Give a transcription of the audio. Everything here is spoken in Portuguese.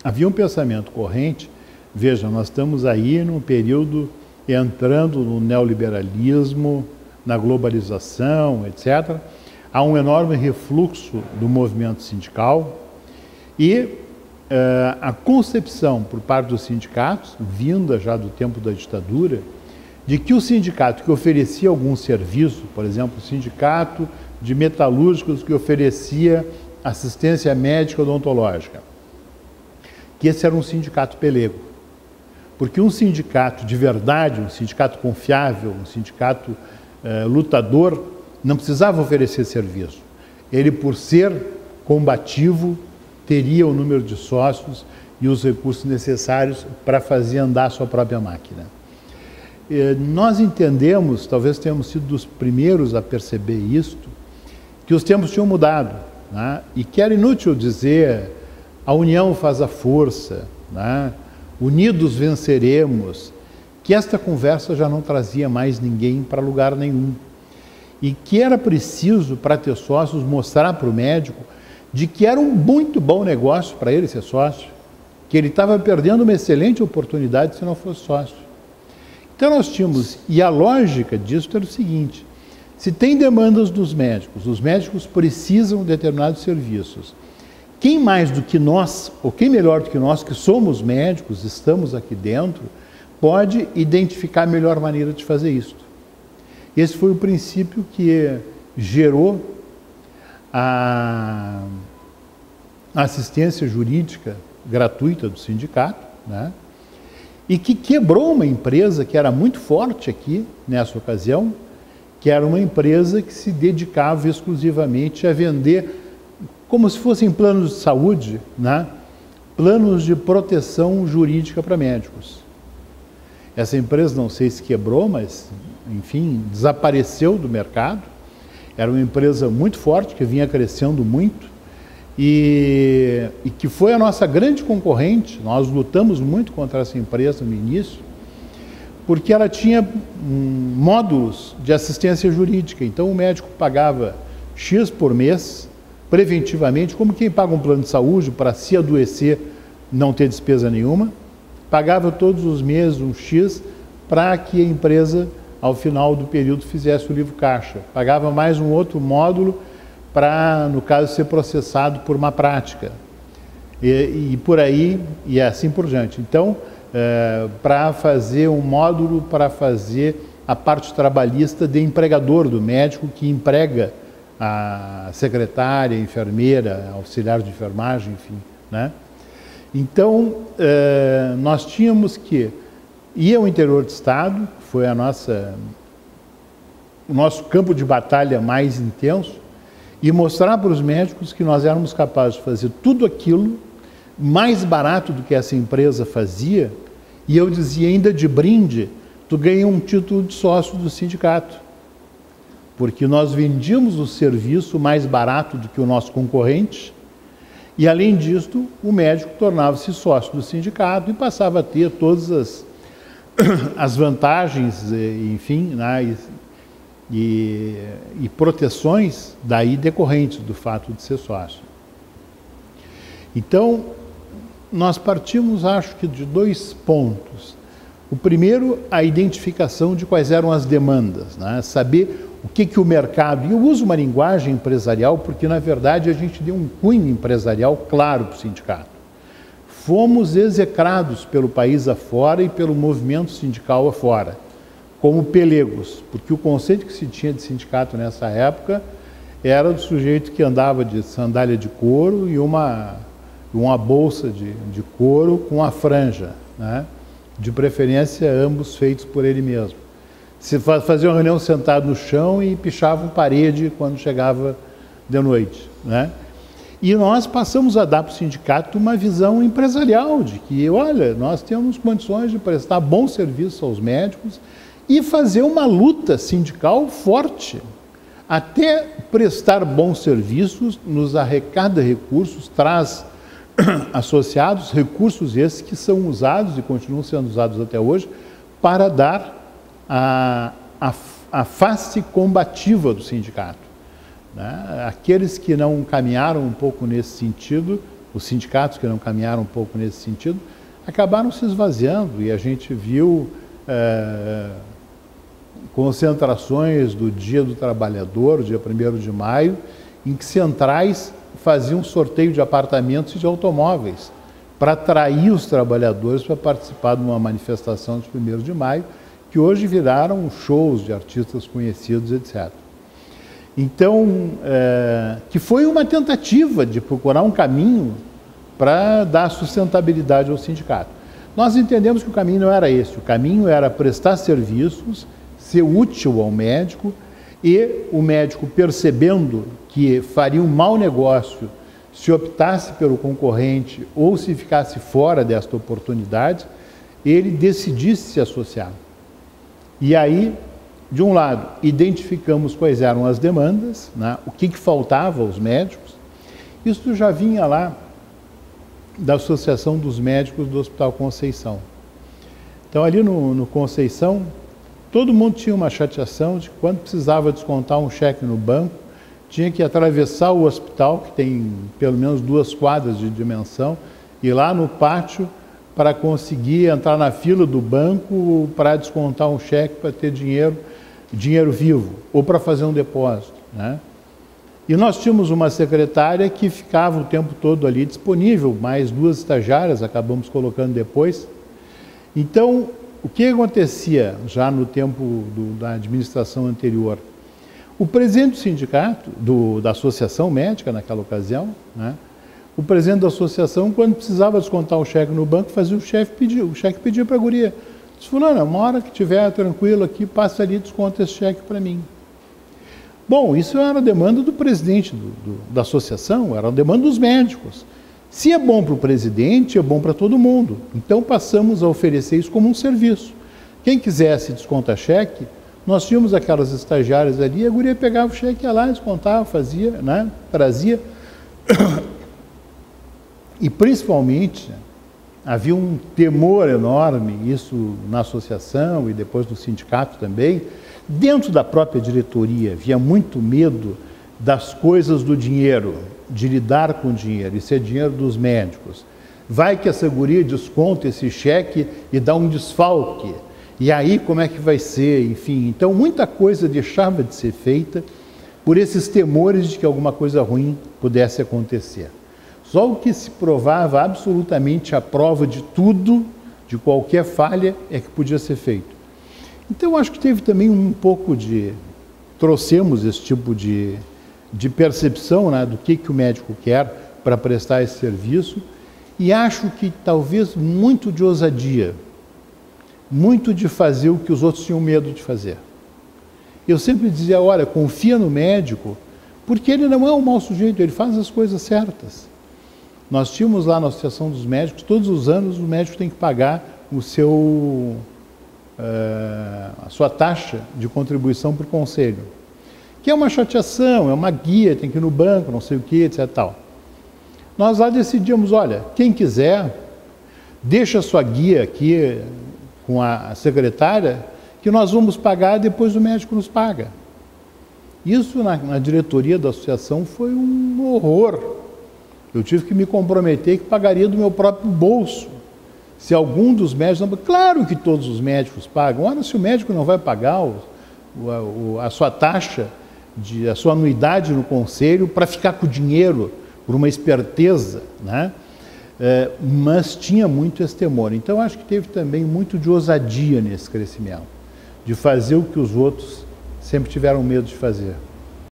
havia um pensamento corrente. Veja, nós estamos aí num período entrando no neoliberalismo, na globalização, etc. Há um enorme refluxo do movimento sindical e a concepção por parte dos sindicatos, vinda já do tempo da ditadura, de que o sindicato que oferecia algum serviço, por exemplo, o sindicato de metalúrgicos que oferecia assistência médica odontológica, que esse era um sindicato pelego. Porque um sindicato de verdade, um sindicato confiável, um sindicato lutador, não precisava oferecer serviço. Ele, por ser combativo, teria o número de sócios e os recursos necessários para fazer andar a sua própria máquina. Nós entendemos, talvez tenhamos sido dos primeiros a perceber isto, que os tempos tinham mudado, né? E que era inútil dizer a união faz a força, né? Unidos venceremos, que esta conversa já não trazia mais ninguém para lugar nenhum. E que era preciso, para ter sócios, mostrar para o médico de que era um muito bom negócio para ele ser sócio, que ele estava perdendo uma excelente oportunidade se não fosse sócio. Então nós tínhamos, e a lógica disso era o seguinte: se tem demandas dos médicos, os médicos precisam de determinados serviços. Quem mais do que nós, ou quem melhor do que nós, que somos médicos, estamos aqui dentro, pode identificar a melhor maneira de fazer isso? Esse foi o princípio que gerou a assistência jurídica gratuita do sindicato, né? E que quebrou uma empresa que era muito forte aqui, nessa ocasião, que era uma empresa que se dedicava exclusivamente a vender, como se fossem planos de saúde, né? Planos de proteção jurídica para médicos. Essa empresa, não sei se quebrou, mas, enfim, desapareceu do mercado. Era uma empresa muito forte, que vinha crescendo muito, e que foi a nossa grande concorrente. Nós lutamos muito contra essa empresa no início, porque ela tinha módulos de assistência jurídica. Então o médico pagava X por mês, preventivamente, como quem paga um plano de saúde para se adoecer, não ter despesa nenhuma, pagava todos os meses um X para que a empresa, ao final do período, fizesse o livro caixa. Pagava mais um outro módulo para, no caso, ser processado por uma prática. E por aí, e assim por diante. Então, para fazer um módulo para fazer a parte trabalhista de empregador do médico, que emprega a secretária, a enfermeira, auxiliar de enfermagem, enfim, né? Então, nós tínhamos que ir ao interior do estado, foi o nosso campo de batalha mais intenso, e mostrar para os médicos que nós éramos capazes de fazer tudo aquilo mais barato do que essa empresa fazia, e eu dizia ainda de brinde, tu ganha um título de sócio do sindicato, porque nós vendíamos o serviço mais barato do que o nosso concorrente, e além disso, o médico tornava-se sócio do sindicato e passava a ter todas as vantagens, enfim, né, e proteções daí decorrentes do fato de ser sócio. Então, nós partimos, acho que, de dois pontos. O primeiro, a identificação de quais eram as demandas, né? Saber o que o mercado... E eu uso uma linguagem empresarial porque, na verdade, a gente deu um cunho empresarial claro para o sindicato. Fomos execrados pelo país afora e pelo movimento sindical afora, como pelegos, porque o conceito que se tinha de sindicato nessa época era do sujeito que andava de sandália de couro e uma bolsa de couro com a franja, né? De preferência ambos feitos por ele mesmo. Se fazia uma reunião sentado no chão e pichava parede quando chegava de noite, né? E nós passamos a dar para o sindicato uma visão empresarial de que, olha, nós temos condições de prestar bom serviço aos médicos e fazer uma luta sindical forte. Até prestar bons serviços nos arrecada recursos, traz associados recursos esses que são usados e continuam sendo usados até hoje para dar a face combativa do sindicato, né? Aqueles que não caminharam um pouco nesse sentido, os sindicatos que não caminharam um pouco nesse sentido, acabaram se esvaziando e a gente viu concentrações do Dia do Trabalhador, dia 1º de maio, em que centrais faziam sorteio de apartamentos e de automóveis para atrair os trabalhadores para participar de uma manifestação de 1º de maio, que hoje viraram shows de artistas conhecidos, etc. Então, que foi uma tentativa de procurar um caminho para dar sustentabilidade ao sindicato. Nós entendemos que o caminho não era esse, o caminho era prestar serviços, ser útil ao médico, e o médico, percebendo que faria um mau negócio se optasse pelo concorrente ou se ficasse fora desta oportunidade, ele decidisse se associar. E aí, de um lado, identificamos quais eram as demandas, né, o que faltava aos médicos. Isso já vinha lá da Associação dos Médicos do Hospital Conceição. Então, ali no Conceição, todo mundo tinha uma chateação de que quando precisava descontar um cheque no banco, tinha que atravessar o hospital, que tem pelo menos 2 quadras de dimensão, ir lá no pátio para conseguir entrar na fila do banco para descontar um cheque para ter dinheiro vivo, ou para fazer um depósito, né? E nós tínhamos uma secretária que ficava o tempo todo ali disponível, mais 2 estagiárias, acabamos colocando depois. Então, o que acontecia já no tempo da administração anterior? O presidente do sindicato, da associação médica naquela ocasião, né, o presidente da associação, quando precisava descontar um cheque no banco, fazia o cheque pedia para a guria. Disse, fulano, uma hora que estiver tranquilo aqui, passa ali e desconta esse cheque para mim. Bom, isso era a demanda do presidente da associação, era a demanda dos médicos. Se é bom para o presidente, é bom para todo mundo. Então passamos a oferecer isso como um serviço. Quem quisesse descontar cheque, nós tínhamos aquelas estagiárias ali, a guria pegava o cheque, ia lá, descontava, fazia, né, trazia. E principalmente, havia um temor enorme, isso na associação e depois no sindicato também, dentro da própria diretoria, havia muito medo das coisas do dinheiro, de lidar com o dinheiro, isso é dinheiro dos médicos. Vai que essa guria desconta esse cheque e dá um desfalque, e aí como é que vai ser, enfim. Então muita coisa deixava de ser feita por esses temores de que alguma coisa ruim pudesse acontecer. Só o que se provava absolutamente à prova de tudo, de qualquer falha, é que podia ser feito. Então, acho que teve também um pouco trouxemos esse tipo de percepção, né, do que o médico quer para prestar esse serviço, e acho que talvez muito de ousadia, muito de fazer o que os outros tinham medo de fazer. Eu sempre dizia, olha, confia no médico, porque ele não é um mau sujeito, ele faz as coisas certas. Nós tínhamos lá na Associação dos Médicos, todos os anos o médico tem que pagar a sua taxa de contribuição para o conselho, que é uma chateação, é uma guia, tem que ir no banco, não sei o que, etc. Tal. Nós lá decidimos, olha, quem quiser, deixa a sua guia aqui com a secretária, que nós vamos pagar e depois o médico nos paga. Isso na diretoria da associação foi um horror. Eu tive que me comprometer que pagaria do meu próprio bolso. Se algum dos médicos... Claro que todos os médicos pagam. Ora, se o médico não vai pagar a sua taxa, a sua anuidade no conselho para ficar com o dinheiro por uma esperteza, né? Mas tinha muito esse temor. Então, acho que teve também muito de ousadia nesse crescimento, de fazer o que os outros sempre tiveram medo de fazer.